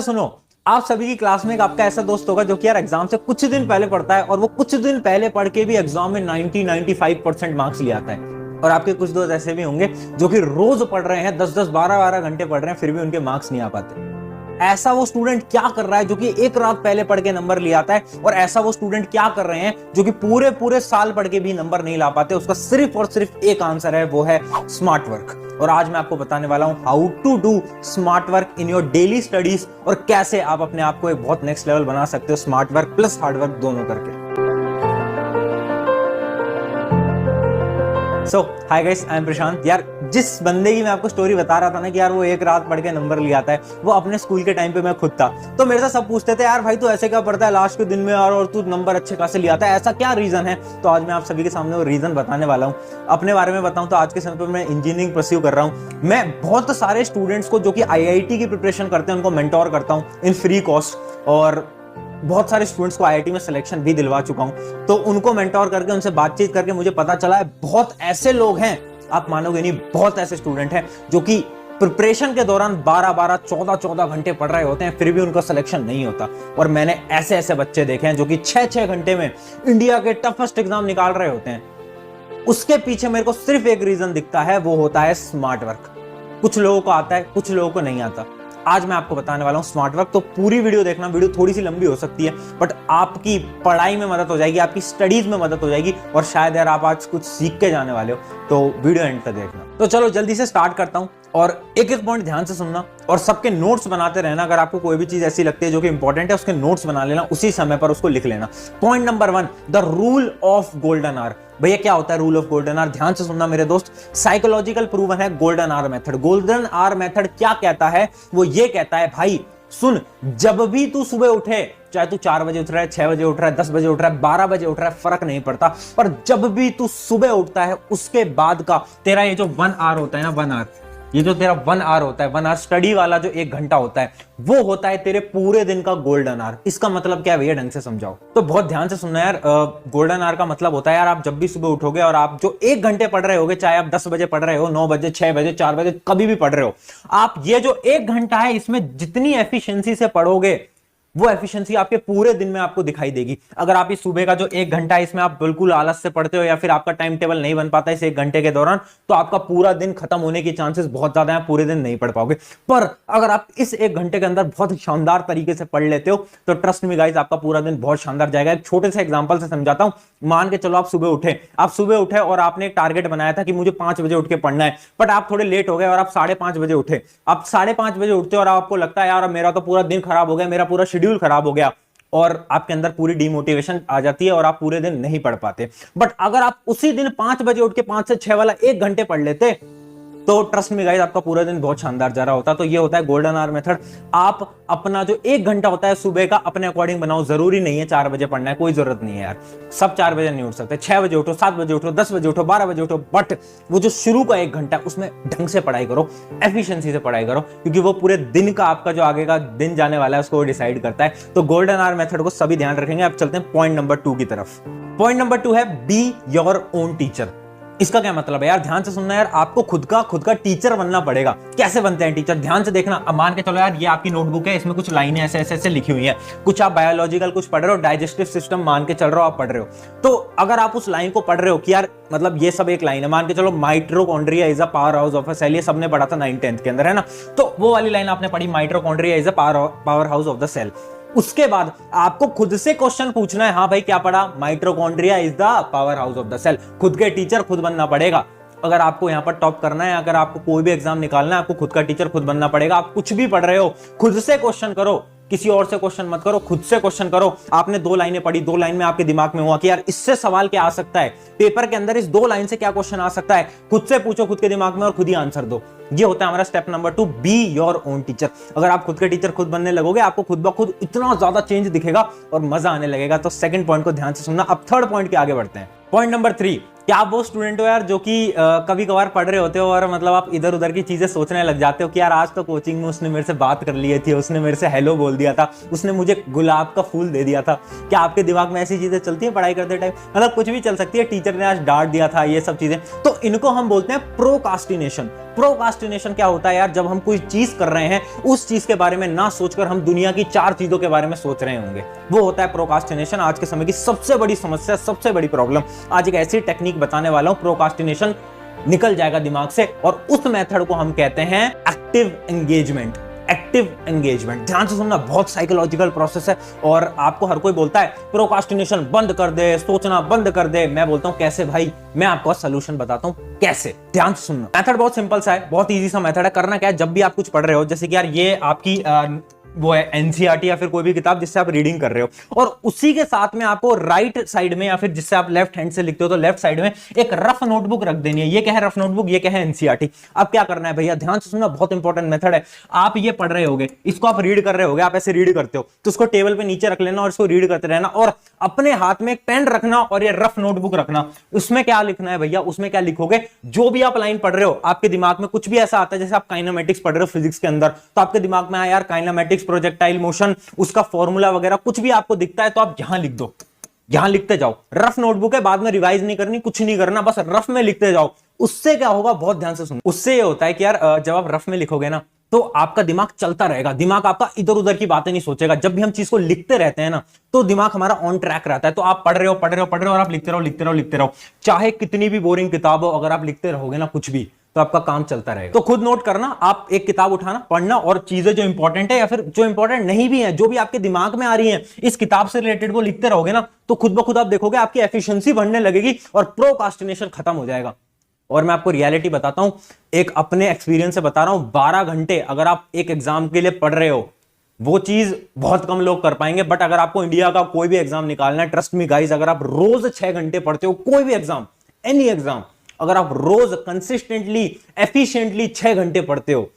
सुनो, आप सभी की क्लास में एक आपका ऐसा दोस्त होगा जो कि यार एग्जाम से कुछ दिन पहले पढ़ता है और वो कुछ दिन पहले पढ़ के भी एग्जाम में 90-95% मार्क्स ले आता है। और आपके कुछ दोस्त ऐसे भी होंगे जो कि रोज पढ़ रहे हैं, 10-10 12-12 घंटे पढ़ रहे हैं, फिर भी उनके मार्क्स नहीं आ पाते। ऐसा वो स्टूडेंट क्या कर रहा है जो कि एक रात पहले पढ़ के नंबर ले आता है, और ऐसा वो स्टूडेंट क्या कर रहे हैं जो कि पूरे पूरे साल पढ़ के भी नंबर नहीं ला पाते। उसका सिर्फ और सिर्फ एक आंसर है, वो है स्मार्ट वर्क। और आज मैं आपको बताने वाला हूं how to do smart work in your daily studies, और कैसे आप अपने आप को एक बहुत नेक्स्ट लेवल बना सकते हो smart work plus hard work दोनों करके। सो हाय गाइस, आई एम प्रशांत। यार जिस बंदे की मैं आपको स्टोरी बता रहा था ना कि यार वो एक रात पढ़ के नंबर ले आता है, वो अपने स्कूल के टाइम पे मैं खुद था। तो मेरे से सब पूछते थे यार भाई तू ऐसे क्या पढ़ता है लास्ट के दिन में और तू नंबर अच्छे खासे ले आता है, ऐसा क्या रीजन है। तो आज मैं आप सभी के सामने वो रीजन बताने वाला हूँ। अपने बारे में बताऊं तो आज के समय पर मैं इंजीनियरिंग परस्यू कर रहा हूँ। मैं बहुत सारे स्टूडेंट्स को जो कि IIT की प्रिपरेशन करते हैं उनको मेंटोर करता हूँ इन फ्री कॉस्ट, और बहुत सारे स्टूडेंट्स को IIT में सिलेक्शन भी दिलवा चुका हूं। तो उनको मेंटोर करके उनसे बातचीत करके मुझे पता चला है बहुत ऐसे लोग हैं, आप मानोगे नहीं, बहुत ऐसे स्टूडेंट हैं जो कि प्रिपरेशन के दौरान 12-12 14-14 घंटे पढ़ रहे होते हैं, फिर भी उनका सिलेक्शन नहीं होता। और मैंने ऐसे ऐसे बच्चे देखे हैं जो कि 6-6 घंटे में इंडिया के टफेस्ट एग्जाम निकाल रहे होते हैं। उसके पीछे मेरे को सिर्फ एक रीजन दिखता है, वो होता है स्मार्ट वर्क। कुछ लोगों को आता है, कुछ लोगों को नहीं आता। आज मैं आपको बताने वाला हूं स्मार्ट वर्क। तो पूरी वीडियो देखना, वीडियो थोड़ी सी लंबी हो सकती है बट आपकी पढ़ाई में मदद हो जाएगी, आपकी स्टडीज में मदद हो जाएगी, और शायद यार आप आज कुछ सीख के जाने वाले हो। तो वीडियो एंड तक देखना। तो चलो जल्दी से स्टार्ट करता हूं, और एक एक पॉइंट ध्यान से सुनना और सबके नोट्स बनाते रहना। अगर आपको कोई भी चीज ऐसी लगती है जो कि इंपॉर्टेंट है, उसके नोट्स बना लेना, उसी समय पर उसको लिख लेना। Point number 1, the rule of golden hour. भैया क्या होता है रूल ऑफ गोल्डन आवर? ध्यान से सुनना मेरे दोस्त। साइकोलॉजिकल प्रूवन है golden hour method. Golden hour method क्या कहता है? वो ये कहता है भाई सुन, जब भी तू सुबह उठे, चाहे तू 4 बजे उठ रहा है, 6 बजे उठ रहा है, 10 बजे उठ रहा है, 12 बजे उठ रहा है, फर्क नहीं पड़ता, पर जब भी तू सुबह उठता है उसके बाद का तेरा ये जो 1 आवर होता है ना, 1 आवर, ये जो तेरा 1 आवर होता है, 1 आवर स्टडी वाला जो 1 घंटा होता है, वो होता है तेरे पूरे दिन का गोल्डन आवर। इसका मतलब क्या है भैया, ढंग से समझाओ। तो बहुत ध्यान से सुनना यार। गोल्डन आवर का मतलब होता है यार, आप जब भी सुबह उठोगे और आप जो 1 घंटे पढ़ रहे होगे, चाहे आप 10 बजे पढ़ रहे हो, 9 बजे, 6 बजे, 4 बजे, कभी भी पढ़ रहे हो, आप ये जो 1 घंटा है इसमें जितनी एफिशिएंसी से पढ़ोगे, वो एफिशिएंसी आपके पूरे दिन में आपको दिखाई देगी। अगर आप इस सुबह का जो 1 घंटा है इसमें आप बिल्कुल आलस से पढ़ते हो, या फिर आपका टाइम टेबल नहीं बन पाता इस 1 घंटे के दौरान, तो आपका पूरा दिन खत्म होने की चांसेस बहुत ज्यादा है, पूरे दिन नहीं पढ़ पाओगे। पर अगर आप इस 1 घंटे के अंदर बहुत शानदार तरीके से पढ़ लेते हो, तो ट्रस्ट मी गाइस, आपका पूरा दिन बहुत शानदार जाएगा। एक छोटे से एग्जांपल से समझाता हूं। मान के चलो आप सुबह उठे और आपने एक टारगेट बनाया था कि मुझे 5 बजे उठ के पढ़ना है, बट आप थोड़े लेट हो गए और आप 5:30 बजे उठे। आप 5:30 बजे उठते और आपको लगता है यार मेरा तो पूरा दिन खराब हो गया, मेरा पूरा शेड्यूल खराब हो गया, और आपके अंदर पूरी डिमोटिवेशन आ जाती है और आप पूरे दिन नहीं पढ़ पाते। बट अगर आप उसी दिन 5 बजे उठ के 5 से 6 वाला 1 घंटे पढ़ लेते, तो ट्रस्ट में गाइस आपका पूरा दिन बहुत शानदार जा रहा होता। तो ये होता है गोल्डन आवर मेथड। आप अपना जो 1 घंटा होता है सुबह का अपने अकॉर्डिंग बनाओ। जरूरी नहीं है 4 बजे पढ़ना है, कोई जरूरत नहीं है यार। सब 4 बजे नहीं उठ सकते, 6 बजे उठो, 7 बजे उठो, 10 बजे उठो, 12 बजे उठो, बट वो जो शुरू का 1 घंटा उसमें ढंग से पढ़ाई करो, एफिशिएंसी से पढ़ाई करो, क्योंकि वो पूरे दिन का आपका जो आगे का दिन जाने वाला है उसको डिसाइड करता है। तो गोल्डन आवर मेथड को सभी ध्यान रखेंगे। अब चलते हैं पॉइंट नंबर 2 की तरफ। पॉइंट नंबर 2 है बी योर ओन टीचर। इसका क्या मतलब है यार? ध्यान से सुनना यार, आपको खुद का टीचर बनना पड़ेगा। कैसे बनते हैं टीचर? ध्यान से देखना। अब मान के चलो यार ये आपकी नोटबुक है, इसमें कुछ लाइनें ऐसे ऐसे ऐसे लिखी हुई हैं। कुछ आप बायोलॉजिकल कुछ पढ़ रहे हो, डाइजेस्टिव सिस्टम मान के चल रहे हो, आप पढ़ रहे हो। तो अगर आप उस लाइन को पढ़ रहे हो कि यार मतलब ये सब एक लाइन है, मान के चलो mitochondria is a powerhouse of a cell, ये सबने पढ़ा था 9th-10th के अंदर, है ना? तो वो वाली लाइन आपने पढ़ी, mitochondria is a powerhouse of the cell. उसके बाद आपको खुद से क्वेश्चन पूछना है, हाँ भाई क्या पढ़ा? Mitochondria is the powerhouse of the cell. खुद के टीचर खुद बनना पड़ेगा। अगर आपको यहां पर टॉप करना है, अगर आपको कोई भी एग्जाम निकालना है, आपको खुद का टीचर खुद बनना पड़ेगा। आप कुछ भी पढ़ रहे हो, खुद से क्वेश्चन करो, किसी और से क्वेश्चन मत करो, खुद से क्वेश्चन करो। आपने 2 लाइनें पढ़ी, 2 लाइन में आपके दिमाग में हुआ कि यार इससे सवाल क्या आ सकता है, पेपर के अंदर इस 2 लाइन से क्या क्वेश्चन आ सकता है, खुद से पूछो खुद के दिमाग में और खुद ही आंसर दो। ये होता है हमारा step number 2, be your own teacher. अगर आप खुद के टीचर खुद बनने लगोगे, आपको खुद ब खुद इतना ज्यादा चेंज दिखेगा और मजा आने लगेगा। तो सेकंड पॉइंट को ध्यान से सुनना। अब थर्ड पॉइंट के आगे बढ़ते हैं। पॉइंट नंबर 3, क्या आप वो स्टूडेंट हो यार जो कि कभी कभार पढ़ रहे होते हो और मतलब आप इधर उधर की चीजें सोचने लग जाते हो कि यार आज तो कोचिंग में उसने मेरे से बात कर ली थी, उसने मेरे से हेलो बोल दिया था, उसने मुझे गुलाब का फूल दे दिया था। क्या आपके दिमाग में ऐसी चीजें चलती है पढ़ाई करते टाइम? मतलब कुछ भी चल सकती है, टीचर ने आज डांट दिया था, ये सब चीजें। तो इनको हम बोलते हैं प्रोकास्टिनेशन। प्रोकास्टिनेशन क्या होता है यार? जब हम कोई चीज कर रहे हैं, उस चीज के बारे में ना सोचकर हम दुनिया की 4 चीजों के बारे में सोच रहे होंगे, वो होता है प्रोकास्टिनेशन। आज के समय की सबसे बड़ी समस्या, सबसे बड़ी प्रॉब्लम। आज एक ऐसी टेक्निक बताने वाला हूं, प्रोकास्टिनेशन निकल जाएगा दिमाग से, और उस मेथड को हम कहते हैं एक्टिव एंगेजमेंट। एक्टिव एंगेजमेंट, ध्यान से सुनना, बहुत साइकोलॉजिकल प्रोसेस है। और आपको हर कोई बोलता है प्रोकास्टिनेशन बंद कर दे, सोचना बंद कर दे। मैं बोलता हूं कैसे भाई? मैं आपको सोल्यूशन बताता हूं कैसे। ध्यान से सुनना, मेथड बहुत सिंपल सा है, बहुत इजी सा मेथड है। करना क्या है, जब भी आप कुछ पढ़ रहे हो, जैसे कि यार ये आपकी वो है एनसीईआरटी या फिर कोई भी किताब जिससे आप रीडिंग कर रहे हो, और उसी के साथ में आपको राइट साइड में, या फिर जिससे आप लेफ्ट हैंड से लिखते हो तो लेफ्ट साइड में एक रफ नोटबुक रख देनी है। ये क्या है? Rough notebook. ये क्या है? एनसीईआरटी। अब क्या करना है भैया, ध्यान से सुनना, बहुत इंपॉर्टेंट मेथड है। आप ये पढ़ रहे होगे, इसको आप रीड कर रहे होगे, आप ऐसे रीड करते हो, तो उसको टेबल पे नीचे रख लेना और इसको रीड करते रहना, और अपने हाथ में एक पेन रखना और ये रफ नोटबुक रखना। उसमें क्या लिखना है भैया? उसमें क्या लिखोगे? जो भी आप लाइन पढ़ रहे हो, आपके दिमाग में कुछ भी ऐसा आता है, जैसे आप काइनेमेटिक्स पढ़ रहे हो फिजिक्स के अंदर, तो आपके दिमाग में आया यार काइनेमेटिक्स, प्रोजेक्टाइल मोशन, उसका फॉर्मूला वगैरह कुछ भी आपको दिखता है, तो आप यहां लिख दो, यहां लिखते जाओ। रफ नोटबुक है, बाद में रिवाइज नहीं करनी, कुछ नहीं करना, बस रफ में लिखते जाओ। उससे क्या होगा, बहुत ध्यान से सुनो, उससे ये होता है कि यार जब आप रफ में लिखोगे ना, तो आपका दिमाग चलता रहेगा, दिमाग आपका इधर उधर की बातें नहीं सोचेगा। जब भी हम चीज को लिखते रहते हैं ना, तो दिमाग हमारा ऑन ट्रैक रहता है। तो आप पढ़ रहे हो और आप लिखते रहो। चाहे कितनी भी बोरिंग किताब हो, अगर आप लिखते रहोगे ना कुछ भी, तो आपका काम चलता रहेगा। तो खुद नोट करना, आप एक किताब उठाना, पढ़ना, और चीजें जो इंपॉर्टेंट है या फिर जो इंपॉर्टेंट नहीं भी है, जो भी आपके दिमाग में आ रही है इस किताब से रिलेटेड, वो लिखते रहोगे ना, तो खुद ब खुद आप देखोगे आपकी एफिशिएंसी बढ़ने लगेगी और प्रोकास्टिनेशन खत्म हो जाएगा। और मैं आपको रियलिटी बताता हूं, एक अपने एक्सपीरियंस से बता रहा हूं, 12 घंटे अगर आप एक एग्जाम के लिए पढ़ रहे हो, वो चीज बहुत कम लोग कर पाएंगे। बट अगर आपको इंडिया का कोई भी एग्जाम निकालना है, ट्रस्ट मी गाइस, अगर आप रोज 6 घंटे पढ़ते हो, कोई भी एग्जाम, एनी एग्जाम, अगर आप रोज कंसिस्टेंटली एफिशिएंटली 6 घंटे पढ़ते हो,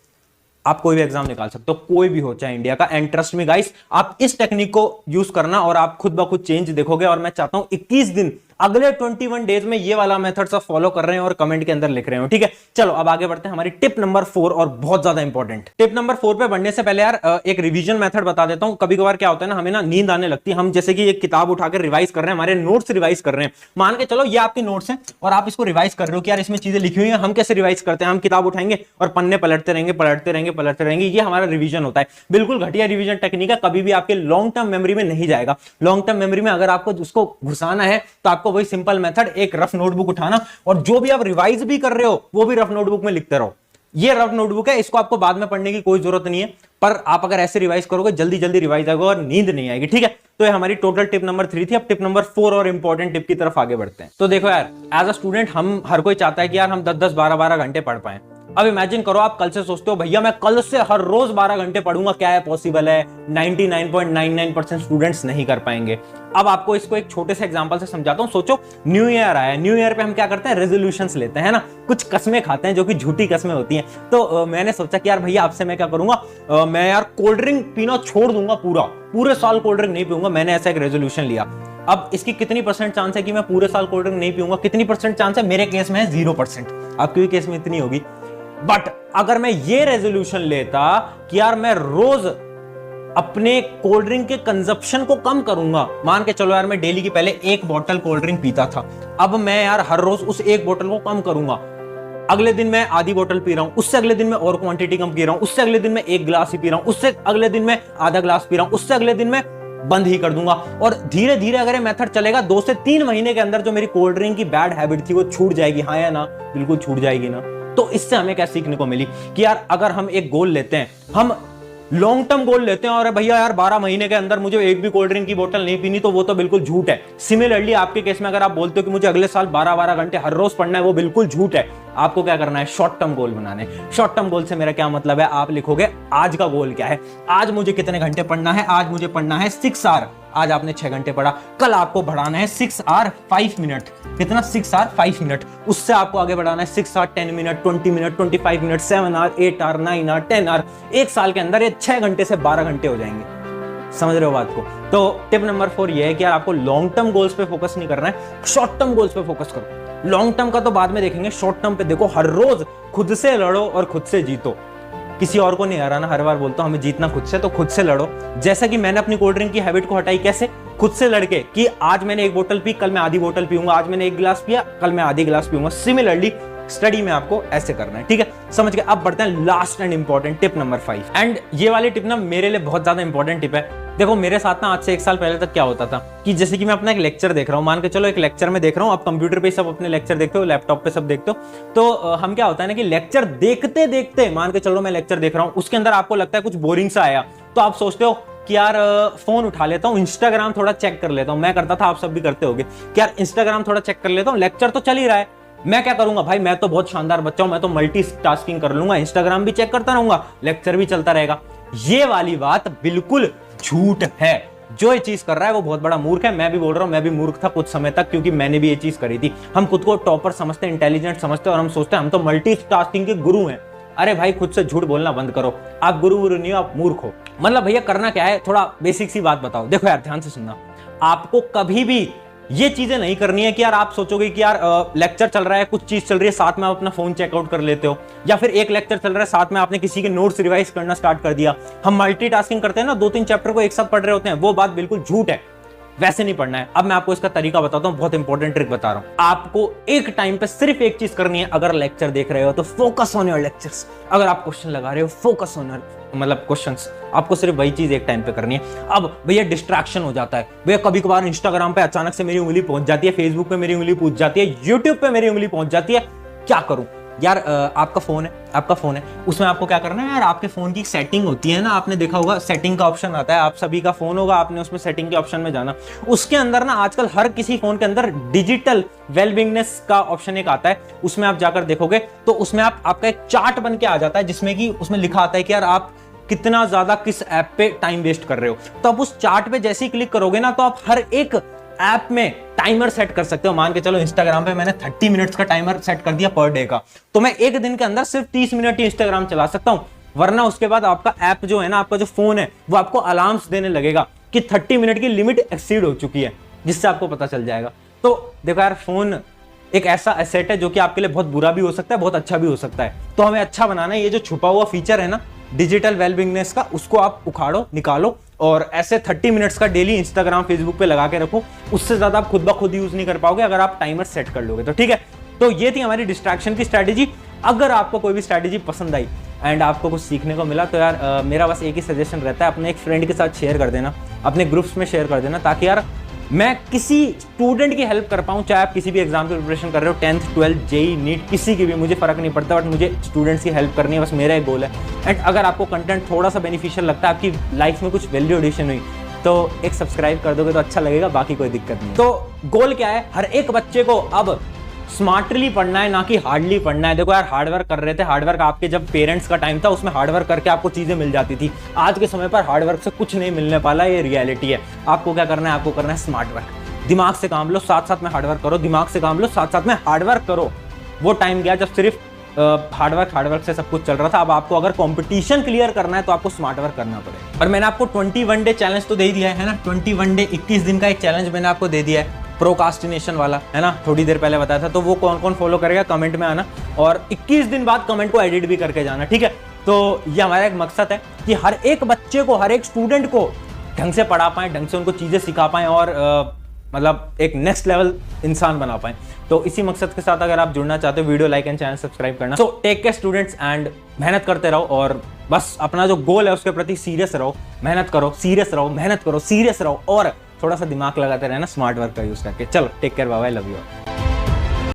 आप कोई भी एग्जाम निकाल सकते हो, कोई भी हो, चाहे इंडिया का। एंड ट्रस्ट मी गाइस, आप इस टेक्निक को यूज करना और आप खुद ब खुद चेंज देखोगे। और मैं चाहता हूं 21 दिन, अगले 21 डेज में ये वाला मेथड सब फॉलो कर रहे हैं और कमेंट के अंदर लिख रहे हो, ठीक है? चलो अब आगे बढ़ते हैं हमारी टिप नंबर 4, और बहुत ज्यादा इंपॉर्टेंट टिप नंबर 4 पे बढ़ने से पहले यार एक रिवीजन मेथड बता देता हूं। कभी कभार क्या होता है ना, हमें ना नींद आने लगती है, हम जैसे कि एक किताब उठाकर रिवाइज कर रहे हैं, हमारे नोट्स रिवाइज कर रहे हैं, मान के चलो ये आपके नोट्स हैं और आप इसको रिवाइज कर रहे हो कि यार इसमें चीजें लिखी हुई हैं। हम कैसे रिवाइज करते हैं? हम किताब उठाएंगे और पन्ने पलटते रहेंगे, ये हमारा रिवीजन होता है। बिल्कुल घटिया रिवीजन टेक्निक है, कभी भी आपके लॉन्ग टर्म मेमोरी में नहीं जाएगा। लॉन्ग टर्म मेमोरी में अगर आपको उसको घुसाना है, तो आपको वही सिंपल मेथड, एक रफ नोटबुक उठाना, और जो भी आप रिवाइज भी कर रहे हो, वो भी रफ नोटबुक में लिखते रहो। ये रफ नोटबुक है, इसको आपको बाद में पढ़ने की कोई जरूरत नहीं है, पर आप अगर ऐसे रिवाइज करोगे, जल्दी जल्दी रिवाइज आएगा और नींद नहीं आएगी, ठीक है? तो ये हमारी टोटल टिप नंबर 3 थी। अब टिप नंबर 4 और इंपॉर्टेंट टिप की तरफ आगे बढ़ते हैं। तो देखो यार, एज अ स्टूडेंट हम हर कोई चाहता है कि यार हम 10-10, 12-12 घंटे पढ़ पाएं। अब इमेजिन करो, आप कल से सोचते हो भैया मैं कल से हर रोज 12 घंटे पढ़ूंगा, क्या है पॉसिबल है? 99.99% स्टूडेंट्स नहीं कर पाएंगे। अब आपको इसको एक छोटे से एग्जांपल से समझाता हूं। सोचो न्यू ईयर आया, न्यू ईयर पे हम क्या करते हैं? रेजोल्यूशंस लेते हैं ना, कुछ कस्में खाते हैं जो कि झूठी कस्में होती हैं। तो मैंने सोचा कि यार भैया आपसे मैं क्या करूंगा, मैं यार कोल्ड ड्रिंक पीना छोड़ दूंगा, पूरे साल कोल्ड ड्रिंक नहीं पीऊंगा। मैंने ऐसा एक रेजोल्यूशन लिया। अब इसकी कितनी % चांस है कि मैं पूरे साल कोल्ड ड्रिंक नहीं पीऊंगा? कितनी % चांस है? मेरे केस में है 0%। आपके भी केस में इतनी होगी। बट अगर मैं ये रेजोल्यूशन लेता कि यार मैं रोज अपने कोल्ड ड्रिंक के कंजप्शन को कम करूंगा, मान के चलो यार मैं डेली की पहले 1 बोतल कोल्ड ड्रिंक पीता था, अब मैं यार हर रोज उस 1 बोतल को कम करूंगा। अगले दिन मैं आधी बोतल पी रहा हूं, उससे अगले दिन मैं और क्वांटिटी कम पी रहा हूं, उससे अगले दिन मैं 1 गिलास ही पी रहा हूं, उससे अगले दिन मैं आधा गिलास पी रहा हूं, उससे अगले दिन मैं बंद ही कर दूंगा। और धीरे धीरे अगर ये मेथड चलेगा, 2 से 3 महीने के अंदर जो मेरी कोल्ड ड्रिंक की बैड हैबिट थी वो छूट जाएगी। हाँ या ना? बिल्कुल छूट जाएगी ना। तो इससे हमें क्या सीखने को मिली कि यार अगर हम एक गोल लेते हैं, हम लॉन्ग टर्म गोल लेते हैं, और भैया यार 12 महीने के अंदर मुझे एक भी कोल्ड ड्रिंक की बोतल नहीं पीनी, तो वो तो बिल्कुल झूठ है। सिमिलरली आपके केस में अगर आप बोलते हो कि मुझे अगले साल 12-12 घंटे हर रोज पढ़ना है, वो बिल्कुल झूठ है। आपको क्या करना है? शॉर्ट टर्म गोल बनाने। शॉर्ट टर्म गोल से मेरा क्या मतलब है? आप लिखोगे आज का गोल क्या है, आज मुझे कितने घंटे पढ़ना है। आज मुझे पढ़ना है 6 आवर, आज आपने 6 घंटे पढ़ा, कल आपको बढ़ाना है 6 आवर 5 मिनट। कितना? 6 आवर 5 मिनट। उससे आपको आगे बढ़ाना है 6 hour 10 minute, 20 minute, 25 minute, 7 hour, 8 hour, 9 hour, 10 hour. एक साल के अंदर ये 6 घंटे से 12 घंटे हो जाएंगे। समझ रहे हो बात को? तो टिप नंबर 4 ये है कि यार आपको लॉन्ग टर्म गोल्स पे फोकस नहीं करना है, शॉर्ट टर्म गोल्स पे फोकस करो। लॉन्ग टर्म का तो बाद में देखेंगे, शॉर्ट टर्म पे देखो। हर रोज खुद से लड़ो और खुद से जीतो। किसी और को नहीं हराना, हर बार बोलता हूं हमें जीतना खुद से, तो खुद से लड़ो। जैसा कि मैंने अपनी कोल्ड ड्रिंक की हैबिट को हटाई, कैसे? खुद से लड़के कि आज मैंने 1 बोतल पी, कल मैं आधी बोतल पीऊंगा। आज मैंने 1 गिलास पिया, कल मैं आधी गिलास पीऊंगा। सिमिलरली स्टडी में आपको ऐसे करना है, ठीक है, समझ गए। अब बढ़ते हैं last and important tip number 5। And ये वाली टिप ना मेरे लिए बहुत ज्यादा इंपॉर्टेंट टिप है। देखो मेरे साथ ना आज से 1 साल पहले तक क्या होता था कि जैसे कि मैं अपना एक लेक्चर देख रहा हूँ, मान के चलो एक लेक्चर में देख रहा हूँ, आप कंप्यूटर पे सब अपने लेक्चर देखते हो, लैपटॉप पे सब देखते हो, तो हम क्या होता है ना कि लेक्चर देखते देखते, मान के चलो मैं लेक्चर देख रहा हूँ, उसके अंदर आपको लगता है कुछ बोरिंग सा आया, तो आप सोचते हो कि यार फोन उठा लेता हूँ, इंस्टाग्राम थोड़ा चेक कर लेता हूँ। मैं करता था, आप सब भी करते होगे कि यार इंस्टाग्राम थोड़ा चेक कर लेता हूँ, लेक्चर तो चल ही रहा है, मैं क्या करूंगा भाई, मैं तो बहुत शानदार बच्चा हूं, मैं तो मल्टीटास्किंग कर लूंगा, इंस्टाग्राम भी चेक करता रहूंगा, लेक्चर भी चलता रहेगा। ये वाली बात बिल्कुल झूठ है। जो ये चीज कर रहा है वो बहुत बड़ा मूर्ख है। मैं भी बोल रहा हूं, मैं भी मूर्ख था कुछ समय तक, क्योंकि मैंने भी ये चीज करी थी। हम खुद को टॉपर समझते हैं, इंटेलिजेंट समझते हैं, और हम सोचते हैं हम तो मल्टीटास्किंग के गुरु हैं। अरे भाई खुद से झूठ बोलना बंद करो, आप गुरु नहीं हो, आप मूर्ख हो। मतलब भैया करना क्या है, थोड़ा बेसिक सी बात बताओ। देखो यार ध्यान से सुनना, आपको कभी भी ये चीजें नहीं करनी है कि यार आप सोचोगे कि यार लेक्चर चल रहा है, कुछ चीज चल रही है, साथ में आप अपना फोन चेकआउट कर लेते हो, या फिर एक लेक्चर चल रहा है साथ में आपने किसी के नोट्स रिवाइज करना स्टार्ट कर दिया। हम मल्टीटास्किंग करते हैं ना, 2-3 चैप्टर को एक साथ पढ़ रहे होते हैं, वो बात बिल्कुल झूठ है, वैसे नहीं पढ़ना है। अब मैं आपको इसका तरीका बताता हूं, बहुत इंपॉर्टेंट ट्रिक बता रहा हूं। आपको एक टाइम पे सिर्फ एक चीज करनी है। अगर लेक्चर देख रहे हो तो फोकस ऑन योर लेक्चर्स, अगर आप क्वेश्चन लगा रहे हो फोकस ऑन योर मतलब क्वेश्चंस, आपको सिर्फ वही चीज एक टाइम पे करनी है। अब भैया डिस्ट्रैक्शन हो जाता है, भैया कभी कभार इंस्टाग्राम पे अचानक से मेरी उंगली पहुंच जाती है, फेसबुक पे मेरी उंगली पहुंच जाती है, यूट्यूब पे मेरी उंगली पहुंच जाती है, क्या करूं यार। आपका फोन है, उसमें आपको क्या करना है यार, आपके फोन की सेटिंग होती है ना, आपने देखा होगा सेटिंग का ऑप्शन आता है, आप सभी का फोन होगा, आपने उसमें सेटिंग के ऑप्शन में जाना, उसके अंदर ना आजकल हर किसी फोन के अंदर डिजिटल वेलबिंगनेस का ऑप्शन एक आता है, उसमें आप जाकर देखोगे तो उसमें आपका एक चार्ट बन के आ जाता है, जिसमें कि उसमें लिखा आता है कि यार आप कितना ज्यादा किस ऐप पे टाइम वेस्ट कर रहे हो। तो आप उस चार्ट पे जैसे ही क्लिक करोगे ना, तो आप हर एक ऐप में टाइमर सेट कर सकते हो। मान के चलो इंस्टाग्राम पे मैंने 30 मिनट्स का टाइमर सेट कर दिया पर डे का, तो मैं एक दिन के अंदर सिर्फ 30 मिनट ही इंस्टाग्राम चला सकता हूं, वरना उसके बाद आपका ऐप जो है ना, आपका जो फोन है वो आपको अलार्म्स देने लगेगा कि 30 मिनट की लिमिट एक्सीड हो चुकी है, जिससे आपको पता चल जाएगा। तो देखो यार फोन एक ऐसा एसेट है जो कि आपके लिए बहुत बुरा भी हो सकता है, बहुत अच्छा भी हो सकता है। तो हमें अच्छा बनाना है, ये जो छुपा हुआ फीचर है ना डिजिटल वेलबिंगनेस का, उसको आप उखाड़ो, निकालो, और ऐसे 30 मिनट्स का डेली इंस्टाग्राम फेसबुक पे लगा के रखो। उससे ज्यादा आप खुद ब खुद यूज नहीं कर पाओगे अगर आप टाइमर सेट कर लोगे तो, ठीक है। तो ये थी हमारी डिस्ट्रैक्शन की स्ट्रैटेजी। अगर आपको कोई भी स्ट्रैटेजी पसंद आई एंड आपको कुछ सीखने को मिला, तो यार मेरा बस एक ही सजेशन रहता है, अपने एक फ्रेंड के साथ शेयर कर देना, अपने ग्रुप्स में शेयर कर देना, ताकि यार मैं किसी स्टूडेंट की हेल्प कर पाऊं। चाहे आप किसी भी एग्जाम की प्रिपरेशन कर रहे हो, 10th 12th जेई नीट, किसी की भी, मुझे फर्क नहीं पड़ता, बट मुझे स्टूडेंट्स की हेल्प करनी है, बस मेरा एक गोल है। एंड अगर आपको कंटेंट थोड़ा सा बेनिफिशियल लगता है, आपकी लाइफ में कुछ वैल्यू एडिशन हुई, तो एक सब्सक्राइब कर दोगे तो अच्छा लगेगा, बाकी कोई दिक्कत नहीं। तो गोल क्या है, हर एक बच्चे को अब स्मार्टली पढ़ना है, ना कि हार्डली पढ़ना है। देखो यार हार्डवर्क कर रहे थे, हार्डवर्क आपके जब पेरेंट्स का टाइम था उसमें हार्डवर्क करके आपको चीजें मिल जाती थी। आज के समय पर हार्डवर्क से कुछ नहीं मिलने वाला, ये रियलिटी है। आपको क्या करना है, आपको करना है स्मार्ट वर्क। दिमाग से काम लो, साथ साथ में हार्डवर्क करो, दिमाग से काम लो, साथ साथ में हार्डवर्क करो। वो टाइम गया जब सिर्फ हार्डवर्क से सब कुछ चल रहा था। अब आपको अगर कंपटीशन क्लियर करना है तो आपको स्मार्ट वर्क करना पड़ेगा। और मैंने आपको 21 डे चैलेंज तो दे ही दिया है ना, 21 डे 21 दिन का एक चैलेंज मैंने आपको दे दिया है, प्रोकास्टिनेशन वाला, है ना, थोड़ी देर पहले बताया था। तो वो कौन कौन फॉलो करेगा कमेंट में आना, और 21 दिन बाद कमेंट को एडिट भी करके जाना, ठीक है। तो ये हमारा एक मकसद है कि हर एक बच्चे को, हर एक स्टूडेंट को ढंग से पढ़ा पाएं, ढंग से उनको चीजें सिखा पाएं, और मतलब एक नेक्स्ट लेवल इंसान बना पाएं। तो इसी मकसद के साथ अगर आप जुड़ना चाहते हो, video like and channel subscribe करना। So take care students, and मेहनत करते रहो, और बस अपना जो गोल है उसके प्रति सीरियस रहो, मेहनत करो, सीरियस रहो, मेहनत करो, सीरियस रहो, और थोड़ा सा दिमाग लगाते रहना स्मार्ट वर्क का यूज करके। चलो take care, bye bye, love you.